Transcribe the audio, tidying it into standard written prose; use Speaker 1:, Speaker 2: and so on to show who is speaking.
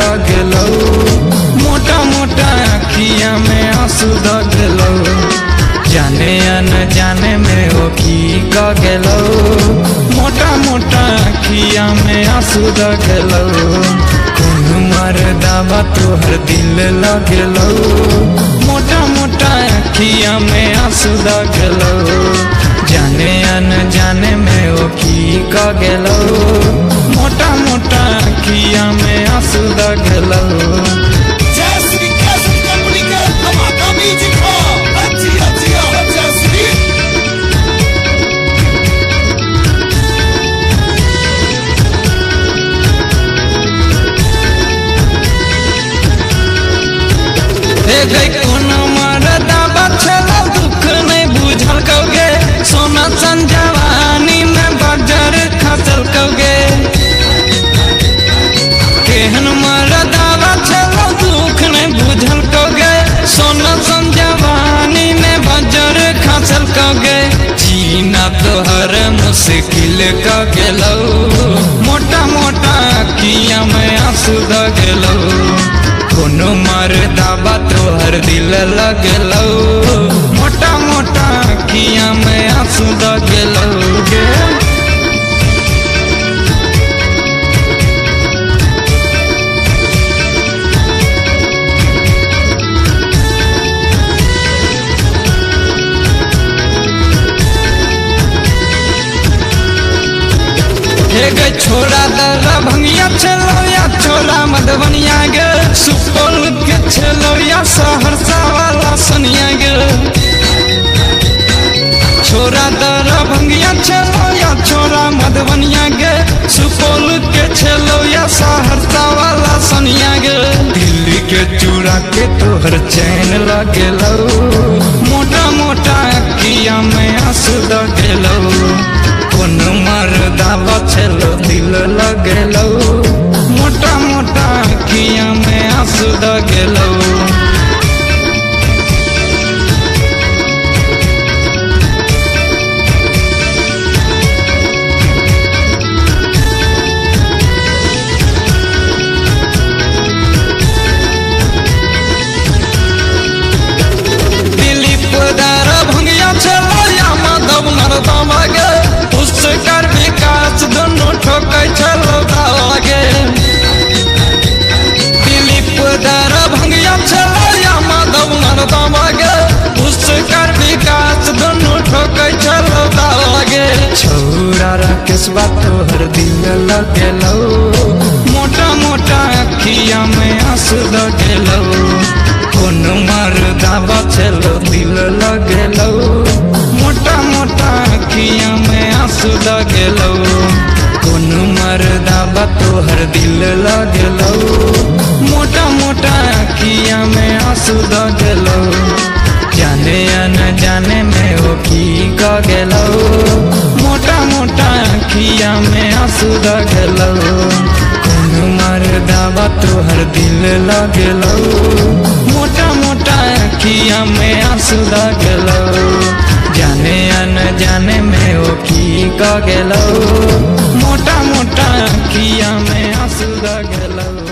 Speaker 1: लगलो, मोटा मोटा अखिया में आंसू दगलो, जाने न जाने में वो की गलो, मोटा मोटा अखिया में आंसू दगलो, कौन मर्दावा तोहर दिल लगलो, मोटा मोटा अखिया में आंसू दगलो, जाने न जाने में वो की गलो, मोटा मोटा अखिया में आंसू दगलो। कोनो मर्दावा छलो दुख नहीं बुझल कौगे, सोना सन जवानी में बजर खसल कौगे, केहन मर्दावा छलो दुख नहीं बुझल कौगे, सोना सन जवानी में बजर खसल कौगे, जीना तोहर मुश्किल क गेलो, मोटा मोटा अखिया में आंसू दगलो, कोनो मर्दावा तोहर दिल लगलो, मोटा मोटा अखिया में आंसू दगलो गे। छोड़ा दरा भंगिया चलो या छोड़ा मधुबनिया गे, सुपौल के चलो या सहरसा वाला सनिया गे, छोड़ा दरा भंगिया चलो या छोड़ा मधुबनिया गे, सुपौल के चलो या सहरसा वाला सनिया गे, दिल्ली के चूड़ा के तोहर चैन लगलो, मोटा मोटा अखिया में आंसू दगलो, कौन मर्दावा छलो दिल लगलो, मोटा मोटा अखिया में आंसू दगलो। दिलीप दारा भंगिया छलो या माधव मर्दावा गे, कर विकास दोनों ठोकै छलो दागे, दिलीप दारा भंगिया छलो या माधव मर्दावा गे, कर विकास दोनों ठोकै छलो दागे, छौरा राकेशवा तोहर दिल लगलो, मोटा मोटा अखिया में आंसू दगलो, कौन मर्दावा छलो दिल लगलो, मोटा मोटा अखिया में आंसू दगलो, कौन मर्दावा तोहर दिल लगलो, मोटा मोटा अखिया में आंसू दगलो, जाने न जाने में वो की गलो, मोटा मोटा अखिया में आंसू दगलो, कौन मर्दावा तोहर दिल लगलो, मोटा मोटा अखिया में आंसू दगलो, जाने न जाने में वो की गलो, मोटा मोटा अखिया में आंसू दगलो।